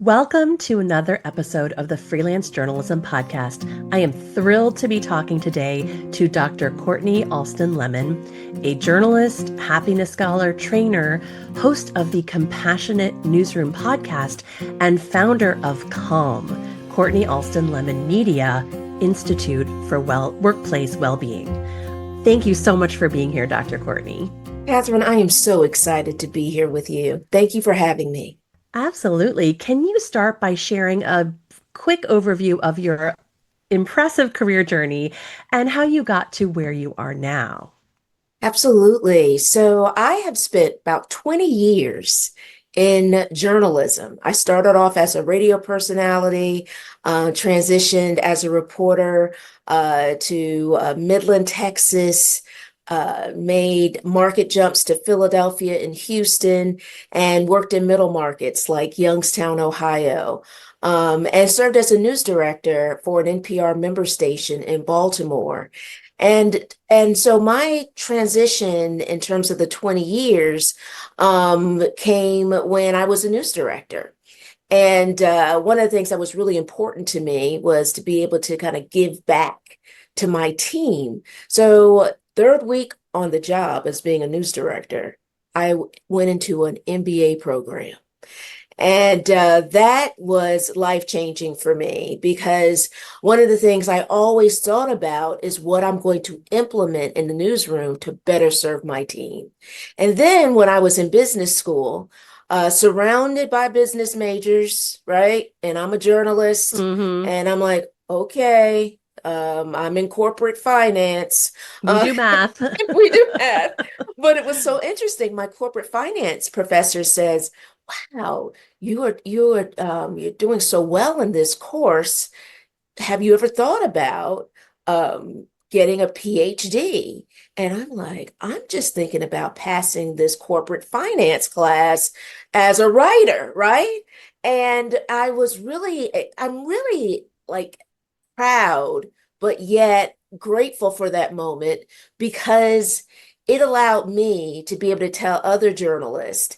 Welcome to another episode of the Freelance Journalism Podcast. I am thrilled to be talking today to Dr. Kortni Alston Lemon, a journalist, happiness scholar, trainer, host of the Compassionate Newsroom podcast, and founder of KALM, Kortni Alston Lemon Media, Institute for Workplace Wellbeing. Thank you so much for being here, Dr. Kortni. Katherine, I am so excited to be here with you. Thank you for having me. Absolutely. Can you start by sharing a quick overview of your impressive career journey and how you got to where you are now? Absolutely. So I have spent about 20 years in journalism. I started off as a radio personality, transitioned as a reporter to Midland, Texas, made market jumps to Philadelphia and Houston, and worked in middle markets like Youngstown, Ohio, and served as a news director for an NPR member station in Baltimore. And so my transition in terms of the 20 years came when I was a news director. And one of the things that was really important to me was to be able to kind of give back to my team. So third week on the job as being a news director, I went into an MBA program. And that was life-changing for me because one of the things I always thought about is what I'm going to implement in the newsroom to better serve my team. And then when I was in business school, surrounded by business majors, right? And I'm a journalist, and I'm like, okay, I'm in corporate finance. We do math. We do math. But it was so interesting. My corporate finance professor says, "Wow, you're doing so well in this course. Have you ever thought about getting a PhD?" And I'm like, I'm just thinking about passing this corporate finance class as a writer, right? And I'm really like proud, but yet grateful for that moment because it allowed me to be able to tell other journalists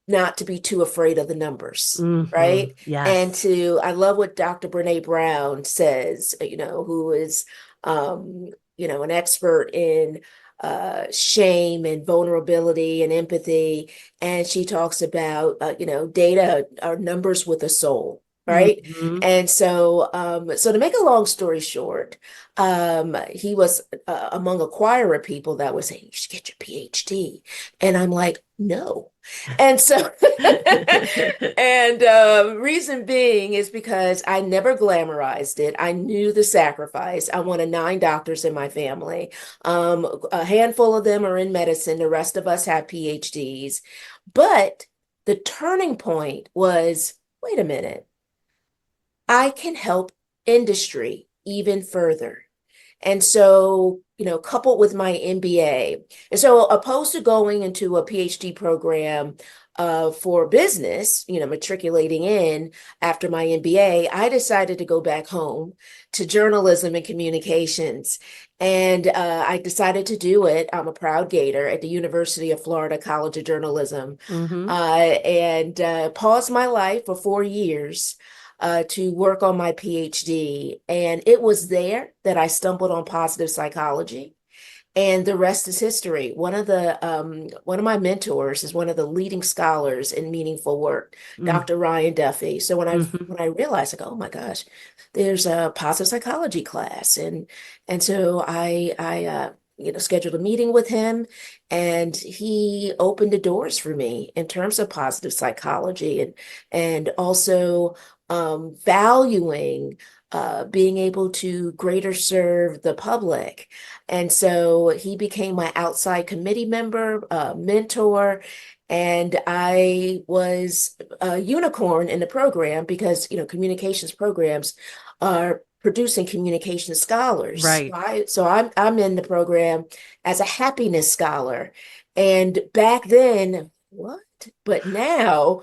not to be too afraid of the numbers, right? And Yes. I love what Dr. Brene Brown says, who is, an expert in shame and vulnerability and empathy. And she talks about, data are numbers with a soul. Right. Mhm. And so to make a long story short, he was among a choir of people that was saying, you should get your PhD. And I'm like, no. And so, and reason being is because I never glamorized it. I knew the sacrifice. I wanted 9 doctors in my family. A handful of them are in medicine. The rest of us have PhDs. But the turning point was, wait a minute. I can help industry even further. And so, coupled with my MBA. And so opposed to going into a PhD program for business, matriculating in after my MBA, I decided to go back home to journalism and communications. And I decided to do it. I'm a proud Gator at the University of Florida College of Journalism, Mhm. and paused my life for 4 years to work on my PhD. And it was there that I stumbled on positive psychology. And the rest is history. One of my mentors is one of the leading scholars in meaningful work, Mm. Dr. Ryan Duffy. So Mhm. when I realized, like, oh my gosh, there's a positive psychology class, and so I scheduled a meeting with him, and he opened the doors for me in terms of positive psychology and also valuing being able to greater serve the public. And so he became my outside committee member, mentor, and I was a unicorn in the program because, communications programs are producing communication scholars. Right. So I'm in the program as a happiness scholar. And back then, what? But now,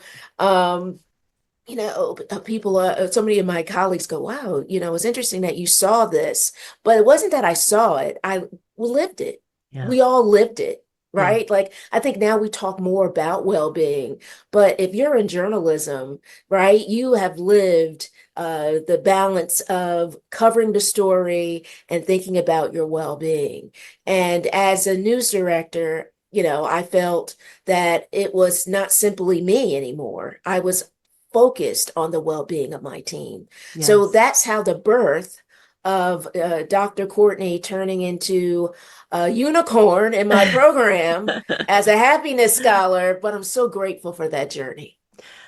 people so many of my colleagues go, wow, it's interesting that you saw this, but it wasn't that I saw it. I lived it. Yeah. We all lived it, Yeah. right? Like, I think now we talk more about well-being, but if you're in journalism, right, you have lived the balance of covering the story and thinking about your well-being. And as a news director, I felt that it was not simply me anymore. I was focused on the well-being of my team. So Yes. that's how the birth of Dr. Kortni turning into a unicorn in my program as a happiness scholar, but I'm so grateful for that journey.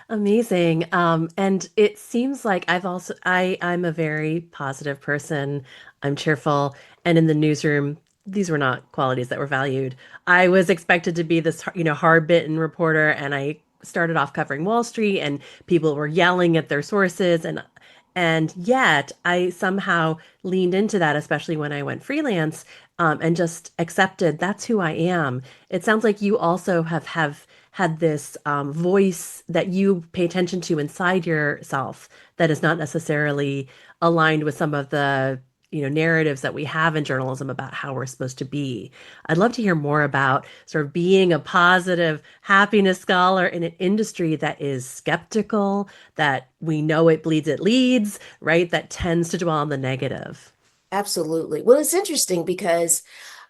Amazing. And it seems like I'm a very positive person. I'm cheerful. And in the newsroom, these were not qualities that were valued. I was expected to be this, hard-bitten reporter, and I started off covering Wall Street, and people were yelling at their sources, and yet I somehow leaned into that, especially when I went freelance, and just accepted that's who I am. It sounds like you also have had this voice that you pay attention to inside yourself that is not necessarily aligned with some of the narratives that we have in journalism about how we're supposed to be. I'd love to hear more about sort of being a positive happiness scholar in an industry that is skeptical, that we know it bleeds, it leads, right? That tends to dwell on the negative. Absolutely. Well, it's interesting because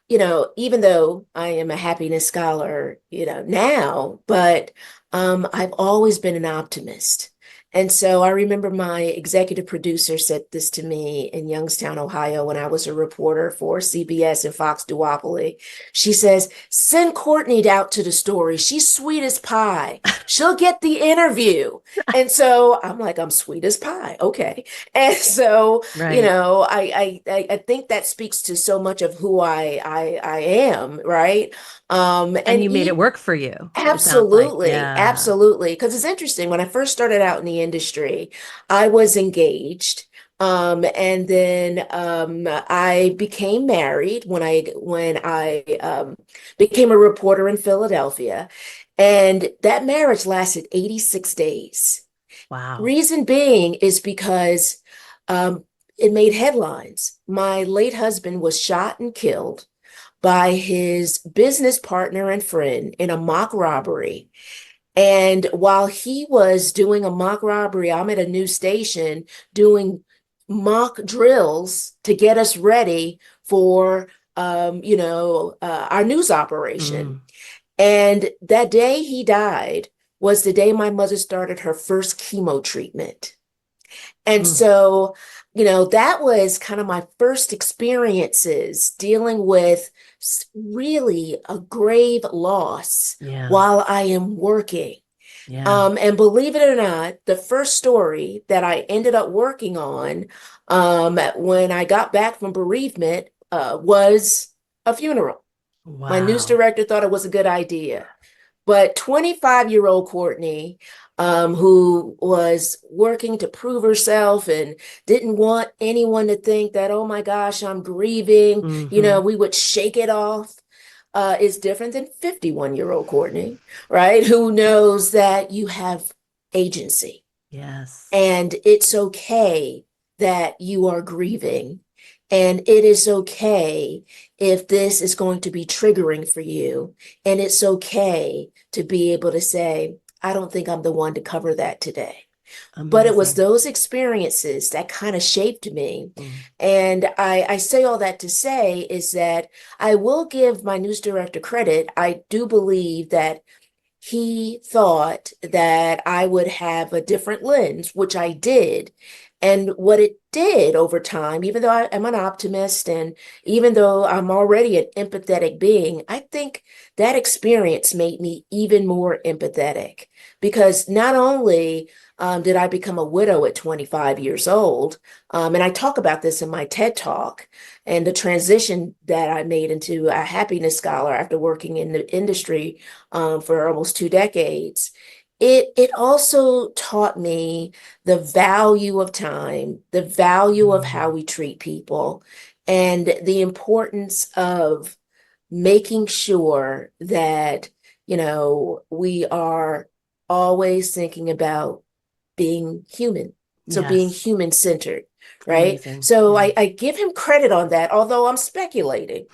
even though I am a happiness scholar, now, but I've always been an optimist. And so I remember my executive producer said this to me in Youngstown, Ohio, when I was a reporter for CBS and Fox Duopoly. She says, send Kortni out to the story. She's sweet as pie. She'll get the interview. And so I'm like, I'm sweet as pie. Okay. And so Right. I think that speaks to so much of who I am, right? And And you made it work for you, it sounds like. absolutely, Yeah. absolutely. Because it's interesting. When I first started out in the industry, I was engaged. And then I became married when I became a reporter in Philadelphia. And that marriage lasted 86 days. Wow. Reason being is because um, it made headlines. My late husband was shot and killed by his business partner and friend in a mock robbery. And while he was doing a mock robbery, I'm at a news station doing mock drills to get us ready for, our news operation. Mm, And that day he died was the day my mother started her first chemo treatment. And mm. so, that was kind of my first experiences dealing with really a grave loss Yeah. while I am working. Yeah. And believe it or not, the first story that I ended up working on when I got back from bereavement was a funeral. My news Wow. director thought it was a good idea. But 25-year-old Kortni, who was working to prove herself and didn't want anyone to think that, oh my gosh, I'm grieving, Hmm. we would shake it off, is different than 51-year-old Kortni, right? Who knows that you have agency Yes. and it's okay that you are grieving. And it is okay if this is going to be triggering for you. And it's okay to be able to say, I don't think I'm the one to cover that today. But it was Amazing. those experiences that kind of shaped me. Mm. And I say all that to say is that I will give my news director credit. I do believe that he thought that I would have a different lens, which I did. And what it did over time, even though I am an optimist and even though I'm already an empathetic being, I think that experience made me even more empathetic because not only did I become a widow at 25 years old, and I talk about this in my TED Talk, and the transition that I made into a happiness scholar after working in the industry for almost 2 decades. It also taught me the value of time, the value of how Mhm. we treat people, and the importance of making sure that, we are always thinking about being human. So being Yes. human-centered, right? Amazing. So Yeah. I give him credit on that, although I'm speculating.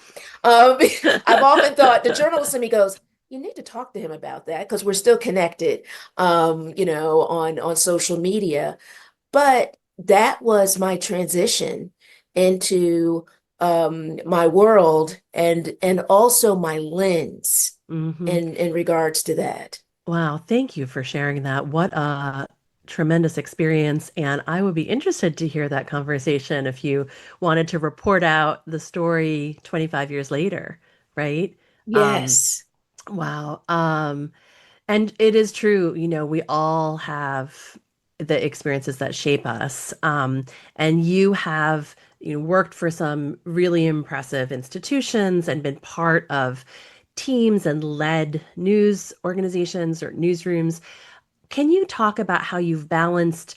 Um, I've often thought the journalist in me goes, you need to talk to him about that because we're still connected, on social media. But that was my transition into my world and also my lens Hmm. in regards to that. Wow. Thank you for sharing that. What a tremendous experience. And I would be interested to hear that conversation if you wanted to report out the story 25 years later, right? Um, Yes, wow. And it is true, we all have the experiences that shape us. And you have, worked for some really impressive institutions and been part of teams and led news organizations or newsrooms. Can you talk about how you've balanced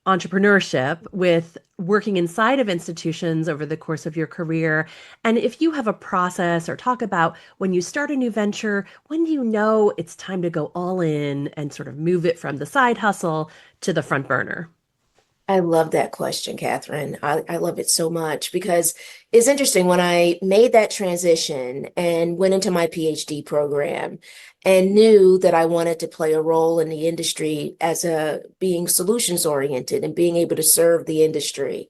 entrepreneurship with working inside of institutions over the course of your career? And if you have a process or talk about when you start a new venture, when do you know it's time to go all in and sort of move it from the side hustle to the front burner? I love that question, Catherine. I love it so much because it's interesting when I made that transition and went into my PhD program and knew that I wanted to play a role in the industry as a being solutions oriented and being able to serve the industry.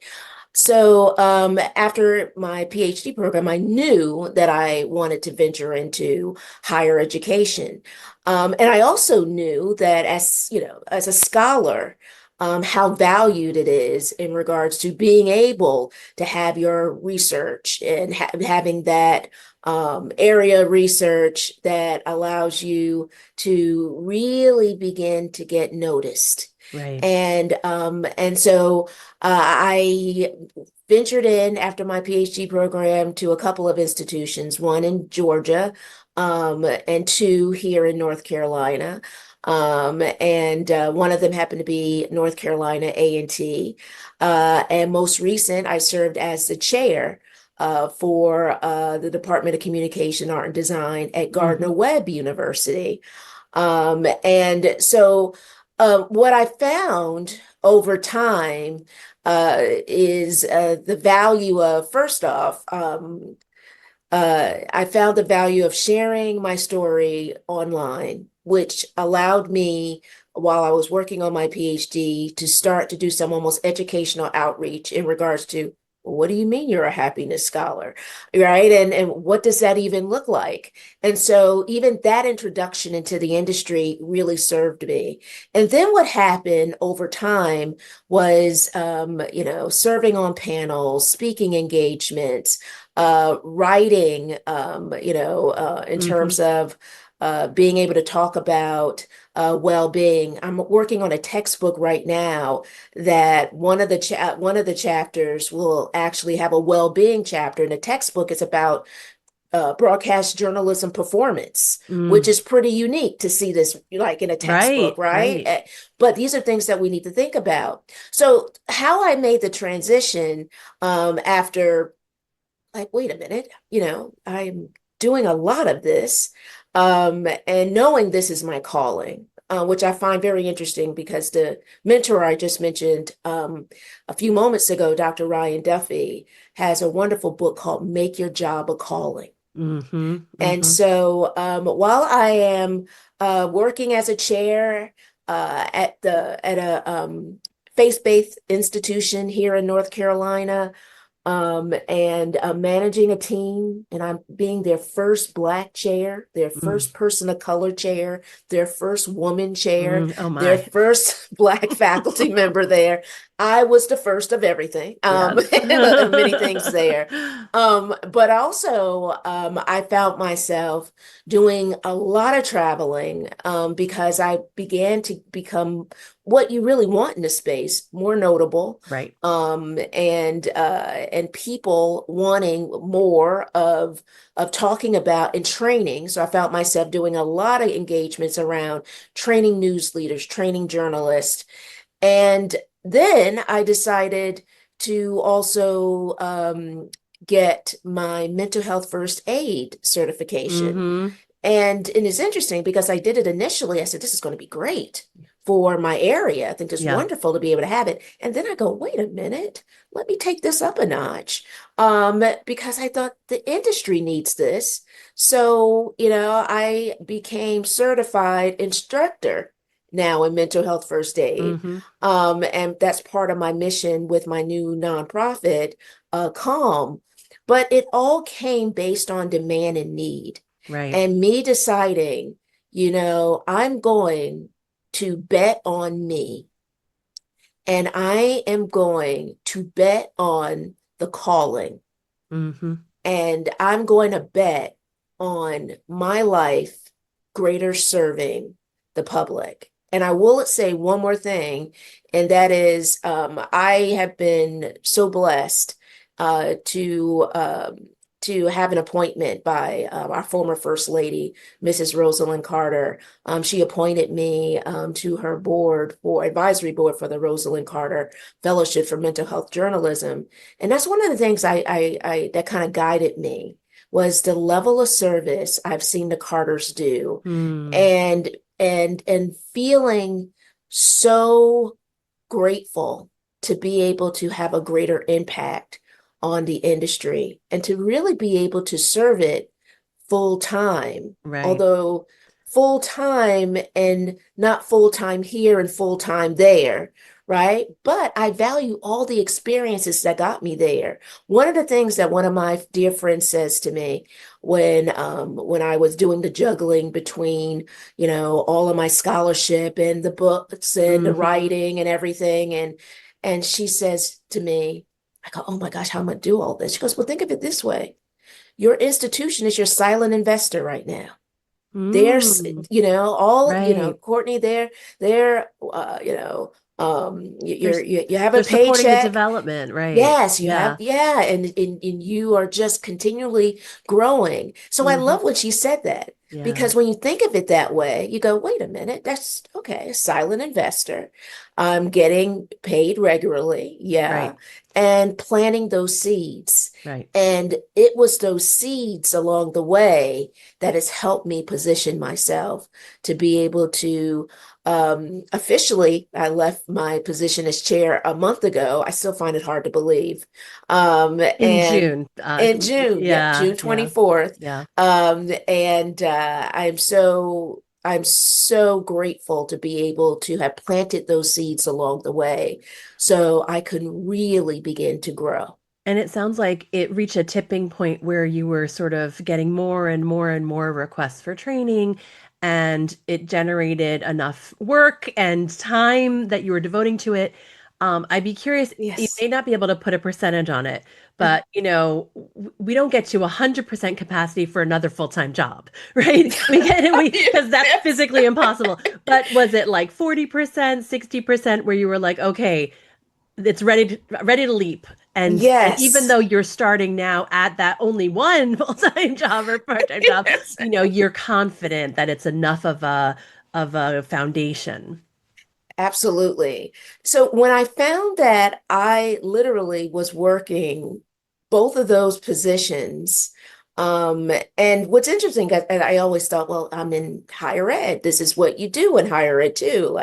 So after my PhD program, I knew that I wanted to venture into higher education. And I also knew that as a scholar, how valued it is in regards to being able to have your research and having that area research that allows you to really begin to get noticed. Right. And so I ventured in after my PhD program to a couple of institutions, one in Georgia, and two here in North Carolina. And one of them happened to be North Carolina A&T. And most recent, I served as the chair for the Department of Communication, Art, and Design at Hmm. Gardner-Webb University. And so what I found over time is the value of, first off, I found the value of sharing my story online, which allowed me, while I was working on my PhD, to start to do some almost educational outreach in regards to what do you mean you're a happiness scholar, right? And what does that even look like? And so even that introduction into the industry really served me. And then what happened over time was, serving on panels, speaking engagements, writing, in Hmm. terms of being able to talk about well-being. I'm working on a textbook right now that one of the chapters will actually have a well-being chapter, and the textbook is about broadcast journalism performance, which Mm. is pretty unique to see this like in a textbook, Right. right? Right. But these are things that we need to think about. So how I made the transition after like, wait a minute, I'm doing a lot of this, and knowing this is my calling, which I find very interesting because the mentor I just mentioned a few moments ago, Dr. Ryan Duffy, has a wonderful book called Make Your Job a Calling. Hmm. And Hmm. so while I am working as a chair at a faith-based institution here in North Carolina, and managing a team, and I'm being their first Black chair, their Mm. first person of color chair, their first woman chair, Mm. Oh their my. first Black faculty member there. I was the first of everything, Yes. and many things there. But also, I found myself doing a lot of traveling because I began to become what you really want in a space, more notable, Right. and people wanting more of talking about and training. So I found myself doing a lot of engagements around training news leaders, training journalists, and then I decided to also get my mental health first aid certification. Hmm. And it's interesting because I did it initially. I said, this is going to be great for my area. I think it's Yeah. wonderful to be able to have it. And then I go, wait a minute, let me take this up a notch. Because I thought the industry needs this. So, I became certified instructor now in mental health first aid. Hmm. And that's part of my mission with my new nonprofit, KALM. But it all came based on demand and need. Right. And me deciding, I'm going to bet on me, and I am going to bet on the calling, Hmm. and I'm going to bet on my life greater serving the public. And I will say one more thing, and that is, I have been so blessed uh, to um, to have an appointment by our former First Lady, Mrs. Rosalind Carter. She appointed me to her board for advisory board for the Rosalind Carter Fellowship for Mental Health Journalism. And that's one of the things I that kind of guided me, was the level of service I've seen the Carters do, Mm. and and feeling so grateful to be able to have a greater impact on the industry and to really be able to serve it full time, Right. although full time and not full time here and full time there, right? But I value all the experiences that got me there. One of the things that one of my dear friends says to me when I was doing the juggling between, all of my scholarship and the books and the Hmm. writing and everything, and she says to me, I go, oh my gosh, how am I gonna do all this? She goes, well, think of it this way. Your institution is your silent investor right now. There's, Mm. all, Right. Kortni, they're, There's you have a they're supporting the paycheck. development, right? Yes, you have, Yeah. yeah, and you are just continually growing. So I Hmm. love when she said that, Yeah. because when you think of it that way, you go, wait a minute, that's okay, a silent investor. I'm getting paid regularly, yeah, Right. and planting those seeds. Right. And it was those seeds along the way that has helped me position myself to be able to officially, I left my position as chair a month ago. I still find it hard to believe. In And June. in June, yep, Yeah, June yeah, 24th. yeah. And I'm so grateful to be able to have planted those seeds along the way so I can really begin to grow. And it sounds like it reached a tipping point where you were sort of getting more and more and more requests for training, and it generated enough work and time that you were devoting to it. I'd be curious, you Yes. may not be able to put a percentage on it, Mhm. but we don't get to 100% capacity for another full-time job, right? Because that's Yes. physically impossible. But was it like 40%, 60% where you were like, okay, it's ready to leap, and even Yes. though you're starting now at that only one full-time job or part-time job, Yes. you're confident that it's enough of a foundation. Absolutely. So when I found that I literally was working both of those positions, and what's interesting, and I always thought, well, I'm in higher ed. This is what you do in higher ed too.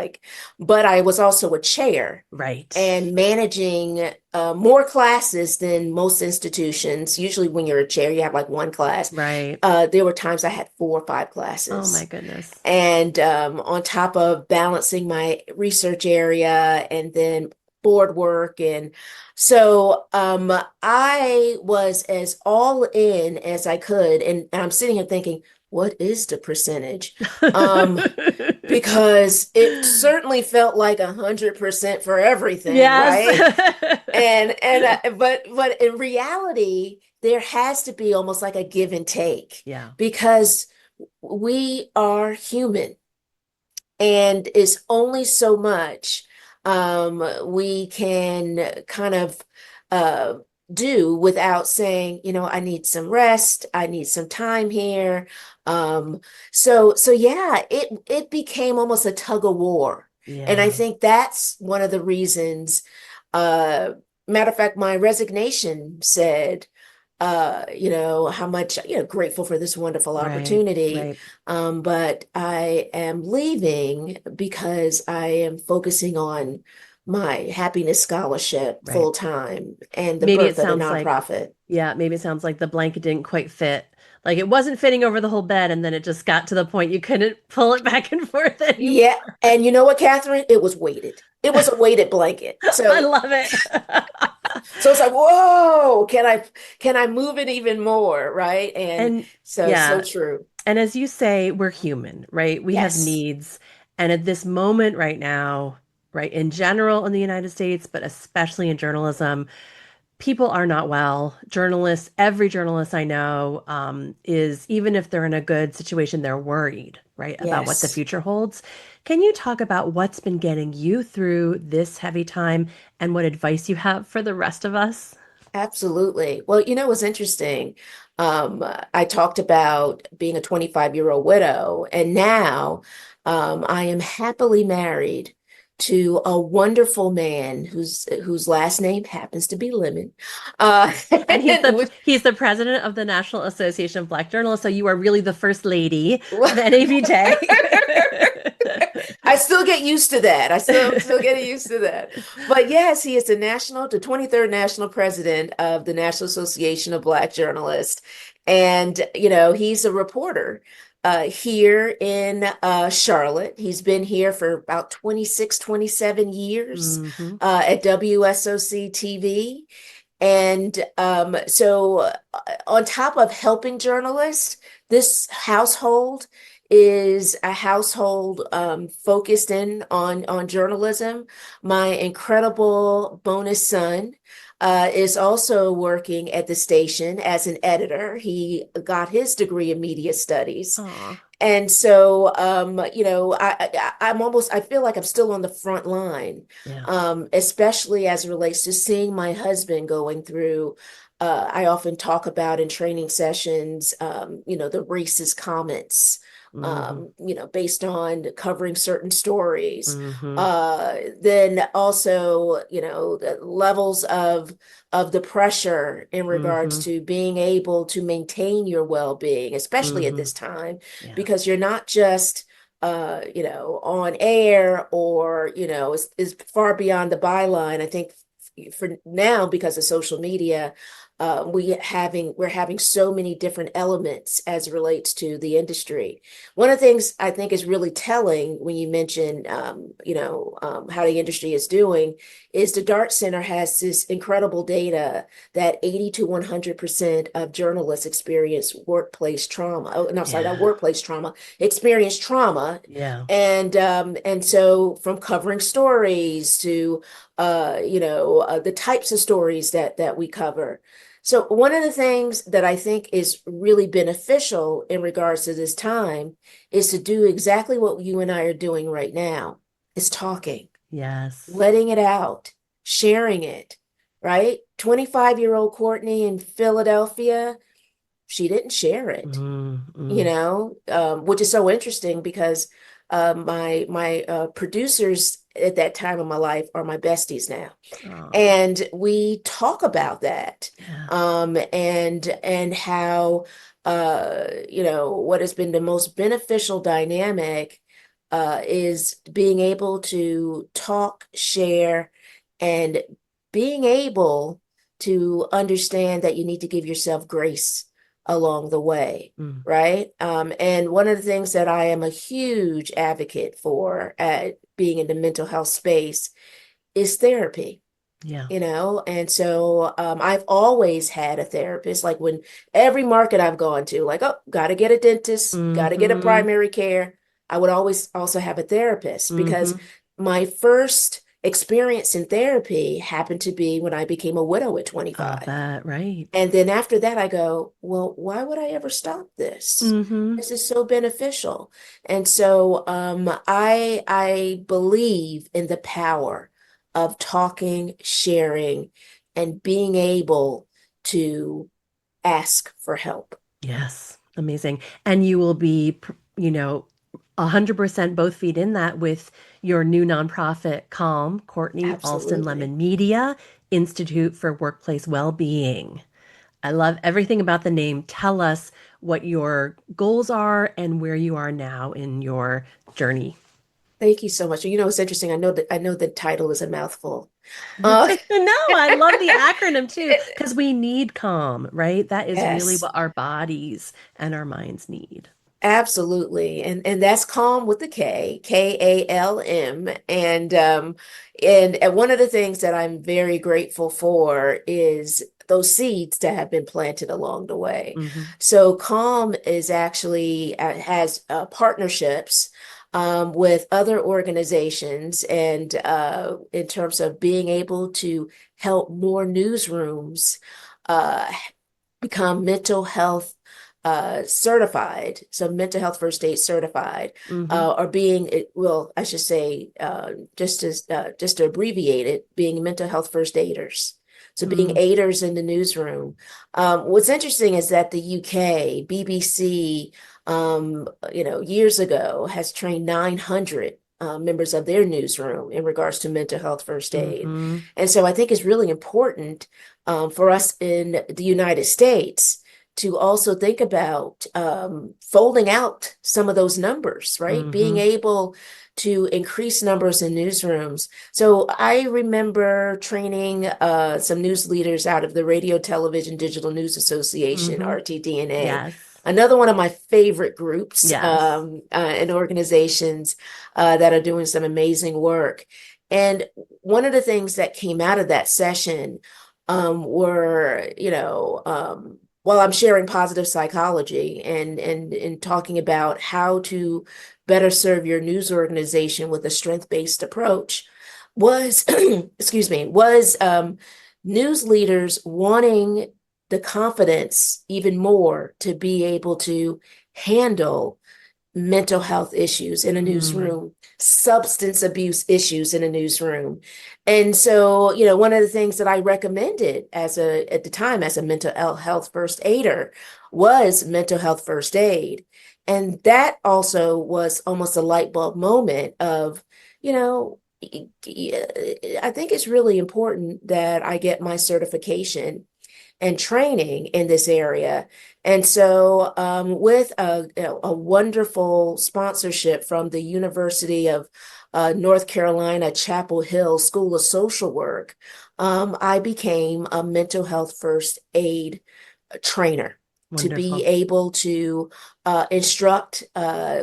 But I was also a chair Right. and managing more classes than most institutions. Usually, when you're a chair, you have like one class. Right. There were times I had 4 or 5 Oh my classes. goodness. And on top of balancing my research area and then board work. And so I was as all in as I could. And I'm sitting here thinking, what is the percentage? Um, because it certainly felt like 100% for everything, Yes. right? But in reality, there has to be almost like a give and take, Yeah. because we are human, and it's only so much we can kind of uh, do without saying, I need some rest, I need some time here. So yeah, it became almost a tug of war, and I Yeah. think that's one of the reasons. Uh, Matter of fact, my resignation said, how much, grateful for this wonderful Right, opportunity. right, But I am leaving because I am focusing on my happiness scholarship right. full time and the Maybe it birth of the sounds like, nonprofit. yeah, maybe it sounds like the blanket didn't quite fit. Like it wasn't fitting over the whole bed, and then it just got to the point you couldn't pull it back and forth anymore. Yeah. And you know what, Catherine? It was weighted. It was a weighted blanket. I So love it. so it's like, whoa, can I move it even more? Right. And And so yeah, true. and as you say, we're human, right? We have Yes, needs. And at this moment right now, right, in general in the United States, but especially in journalism, people are not well. Journalists, every journalist I know, is, even if they're in a good situation, they're worried, right, about what the yes. future holds. Can you talk about what's been getting you through this heavy time and what advice you have for the rest of us? Absolutely. Well, what's interesting? I talked about being a 25-year-old widow, and now I am happily married to a wonderful man whose last name happens to be Lemon. And he's And the which, he's the president of the National Association of Black Journalists, so you are really the first lady of NABJ. I still get used to that. I still get used to that. But yes, he is the 23rd national president of the National Association of Black Journalists. And, he's a reporter here in Charlotte. He's been here for about 26, 27 years Hmm. at WSOC TV. And on top of helping journalists, this household is a household focused in on journalism. My incredible bonus son is also working at the station as an editor. He got his degree in media studies. Aw, And so, I feel like I'm still on the front line, yeah. especially as it relates to seeing my husband going through. I often talk about in training sessions, the racist comments, Hmm. based on covering certain stories. Hmm. Then also, the levels of the pressure in regards Hmm. to being able to maintain your well-being, especially at Hmm. this time, Yeah. because you're not just on air or, is far beyond the byline. I think for now, because of social media, we're having so many different elements as it relates to the industry. One of the things I think is really telling when you mention, how the industry is doing is the Dart Center has this incredible data that 80 to 100% of journalists experience workplace trauma. Oh, no, sorry, not Yeah. workplace trauma, experience trauma. Yeah. And so from covering stories to, the types of stories that we cover. So one of the things that I think is really beneficial in regards to this time is to do exactly what you and I are doing right now, is talking, Yes. letting it out, sharing it, right? 25-year-old Kortni in Philadelphia, she didn't share it, Mm-mm. which is so interesting because my producers at that time of my life are my besties now. Oh, And we talk about that, yeah. and how what has been the most beneficial dynamic is being able to talk, share, and being able to understand that you need to give yourself grace along the way, Mm. right? And one of the things that I am a huge advocate for at being in the mental health space is therapy. Yeah. And so I've always had a therapist. Like when every market I've gone to, like, oh, got to get a dentist, got to get a Mm-hmm. primary care, I would always also have a therapist because Mm-hmm. my first experience in therapy happened to be when I became a widow at I'll 25. bet, right. And then after that, I go, well, why would I ever stop this? Mm-hmm. This is so beneficial. And so I believe in the power of talking, sharing, and being able to ask for help. Yes. Amazing. And you will be, 100% both feet in that with your new nonprofit, KALM, Kortni Alston Absolutely. Lemon Media, Institute for Workplace Wellbeing. I love everything about the name. Tell us what your goals are and where you are now in your journey. Thank you so much. You know, it's interesting. I know the title is a mouthful. Uh, No, I love the acronym too, because we need calm, right? That is really yes. what our bodies and our minds need. Absolutely. And that's calm with the K, KALM. And one of the things that I'm very grateful for is those seeds that have been planted along the way. Hmm. So calm is actually has partnerships with other organizations and in terms of being able to help more newsrooms uh, become mental health certified, so mental health first aid certified, Hmm. or being, well, I should say, just to abbreviate it, being mental health first aiders. So being Mm. aiders in the newsroom. What's interesting is that the UK, BBC, years ago has trained 900 members of their newsroom in regards to mental health first aid. Hmm. And so I think it's really important for us in the United States to also think about folding out some of those numbers, right? Being Hmm. able to increase numbers in newsrooms. So I remember training some news leaders out of the Radio, Television, Digital News Association, Hmm. RTDNA. Yes. Another one of my favorite groups Yes. and organizations that are doing some amazing work. And one of the things that came out of that session were, while I'm sharing positive psychology and talking about how to better serve your news organization with a strength-based approach, was, excuse me, was news leaders wanting the confidence even more to be able to handle mental health issues in a Mm. newsroom, substance abuse issues in a newsroom. And so, one of the things that I recommended at the time as a mental health first aider was mental health first aid. And that also was almost a light bulb moment of, you know, I think it's really important that I get my certification and training in this area. And so, with a wonderful sponsorship from the University of North Carolina, Chapel Hill School of Social Work, I became a mental health first aid trainer to be Wonderful. able to instruct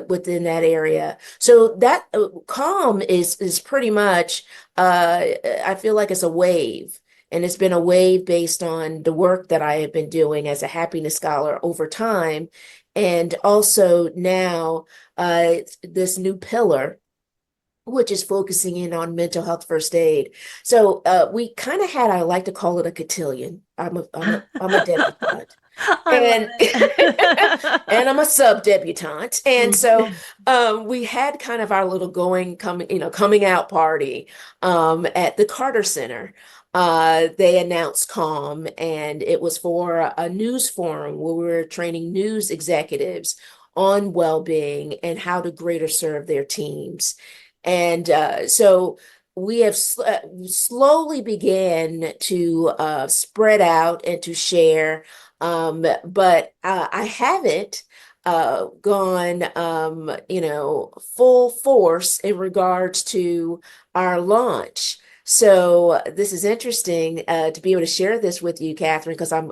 within that area. So that calm is pretty much, I feel like it's a wave. And it's been a wave based on the work that I have been doing as a happiness scholar over time. And also now this new pillar, which is focusing in on mental health first aid. So we kind of had, I like to call it a cotillion. I'm a debutante. I love And it. and I'm a sub debutante, and so Mhm. we had kind of our little coming out party at the Carter Center. They announced Calm, and it was for a news forum where we were training news executives on well-being and how to greater serve their teams. And so we have slowly began to spread out and to share, but I haven't gone, full force in regards to our launch. So this is interesting to be able to share this with you, Catherine, because I'm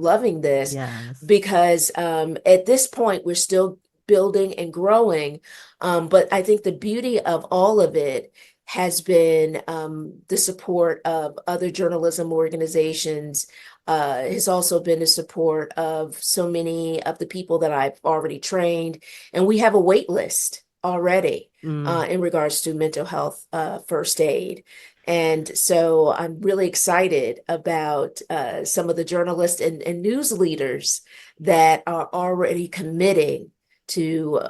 loving this Yes. because at this point we're still building and growing, but I think the beauty of all of it has been the support of other journalism organizations, has also been the support of so many of the people that I've already trained. And we have a wait list already Mm. in regards to mental health first aid. And so I'm really excited about some of the journalists and news leaders that are already committing to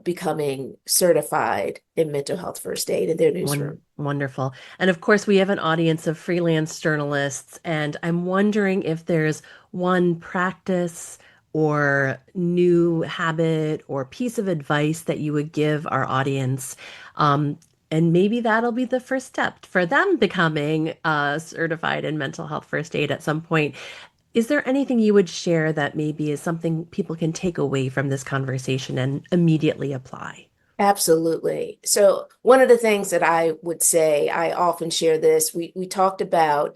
becoming certified in mental health first aid in their newsroom. Wonderful. And of course, we have an audience of freelance journalists, and I'm wondering if there's one practice or new habit or piece of advice that you would give our audience. Um, and maybe that'll be the first step for them becoming certified in mental health first aid at some point. Is there anything you would share that maybe is something people can take away from this conversation and immediately apply? Absolutely. So one of the things that I would say, I often share this, we talked about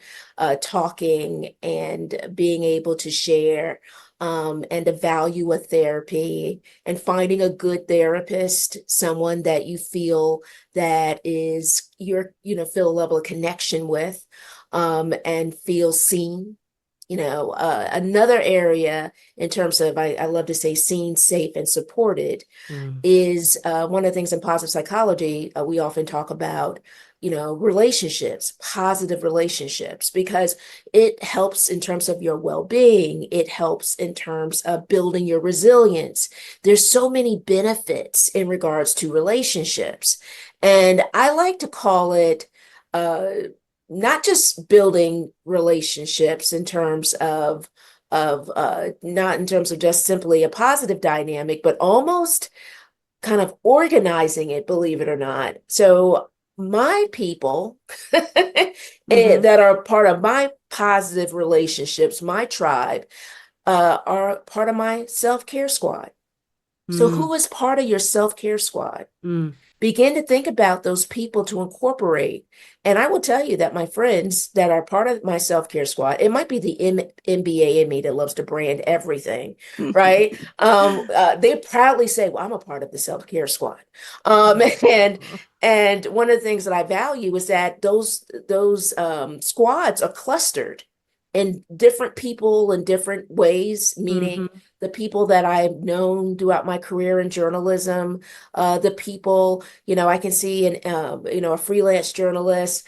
talking and being able to share and the value of therapy and finding a good therapist, someone that you feel that is feel a level of connection with and feel seen. Another area in terms of, I love to say seen, safe, and supported Mm. is one of the things in positive psychology we often talk about, relationships, positive relationships, because it helps in terms of your well-being. It helps in terms of building your resilience. There's so many benefits in regards to relationships. And I like to call it uh, not just building relationships in terms of not in terms of just simply a positive dynamic, but almost kind of organizing it, believe it or not. So my people Hmm. that are part of my positive relationships, my tribe, are part of my self-care squad. So Mm. who is part of your self-care squad? Mm. Begin to think about those people to incorporate. And I will tell you that my friends that are part of my self-care squad, it might be the MBA in me that loves to brand everything, right? They proudly say, well, I'm a part of the self-care squad. And and one of the things that I value is that those squads are clustered in different people in different ways, meaning Hmm. the people that I've known throughout my career in journalism, the people, I can see a freelance journalist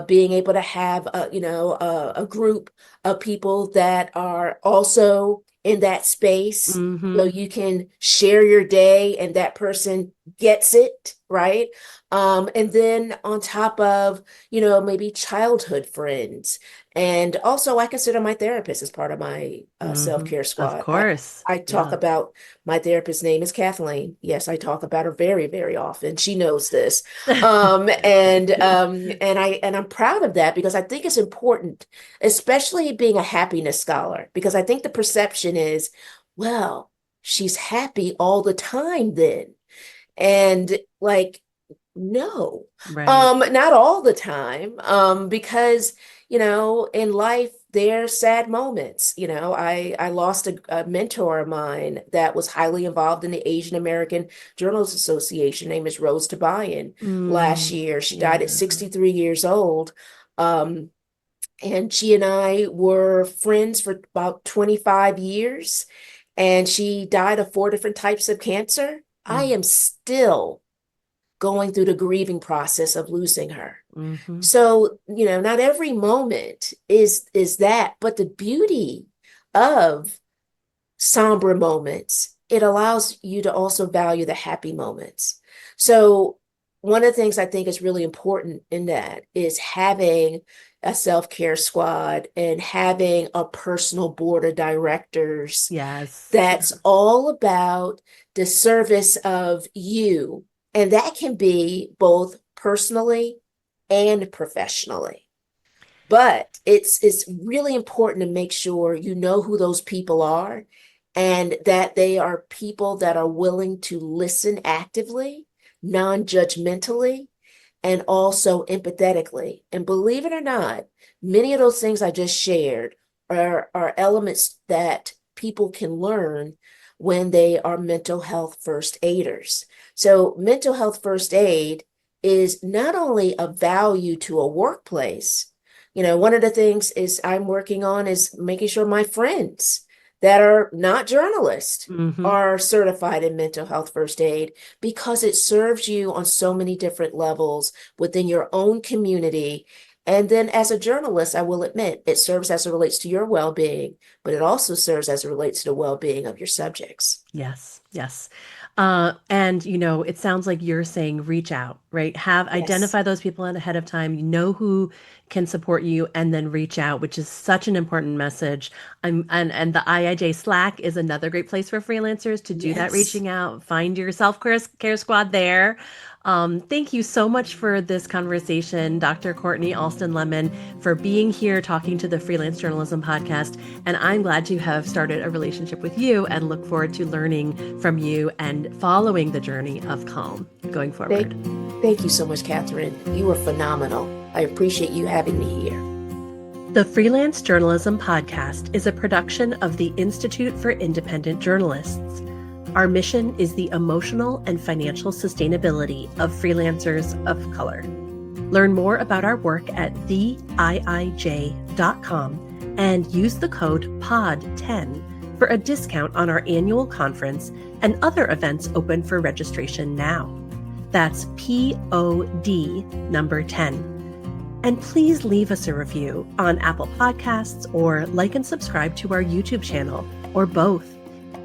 being able to have, a group of people that are also in that space. So Hmm. you can share your day and that person gets it, right? And then on top of, maybe childhood friends. And also, I consider my therapist as part of my Hmm. self-care Of squad. course. I talk Yeah. about my therapist's name is Kathleen. Yes, I talk about her very, very often. She knows this. And I'm proud of that because I think it's important, especially being a happiness scholar, because I think the perception is, well, she's happy all the time then. And like, no, Right. not all the time, because, in life, there's sad moments. I lost a mentor of mine that was highly involved in the Asian American Journalists Association. Her name is Rose Tabayan. Last Mm. year, she died at Yeah. 63 years old. Um, and she and I were friends for about 25 years, and she died of 4 different types of cancer. I Mm. am still going through the grieving process of losing her. Hmm. So, not every moment is that, but the beauty of somber moments, it allows you to also value the happy moments. So, one of the things I think is really important in that is having a self-care squad and having a personal board of directors Yes. that's all about the service of you. And that can be both personally and professionally. But it's really important to make sure you know who those people are and that they are people that are willing to listen actively, non-judgmentally, and also empathetically. And believe it or not, many of those things I just shared are elements that people can learn when they are mental health first aiders. So mental health first aid is not only of value to a workplace. One of the things is I'm working on is making sure my friends that are not journalists Hmm. are certified in mental health first aid because it serves you on so many different levels within your own community. And then as a journalist, I will admit it serves as it relates to your well-being, but it also serves as it relates to the well-being of your subjects. Yes. Yes. And it sounds like you're saying reach out, right? Yes. Identify those people ahead of time, who can support you, and then reach out, which is such an important message. And the IIJ Slack is another great place for freelancers to do that Yes. reaching out. Find your self-care squad there. Thank you so much for this conversation, Dr. Kortni Alston Lemon, for being here talking to the Freelance Journalism Podcast. And I'm glad to have started a relationship with you and look forward to learning from you and following the journey of KALM going forward. Thank you so much, Katherine. You were phenomenal. I appreciate you having me here. The Freelance Journalism Podcast is a production of the Institute for Independent Journalists. Our mission is the emotional and financial sustainability of freelancers of color. Learn more about our work at theiij.com and use the code POD10 for a discount on our annual conference and other events open for registration now. That's POD number 10. And please leave us a review on Apple Podcasts or like and subscribe to our YouTube channel, or both.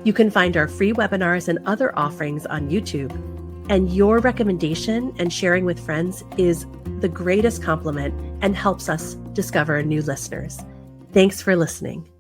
You can find our free webinars and other offerings on YouTube. And your recommendation and sharing with friends is the greatest compliment and helps us discover new listeners. Thanks for listening.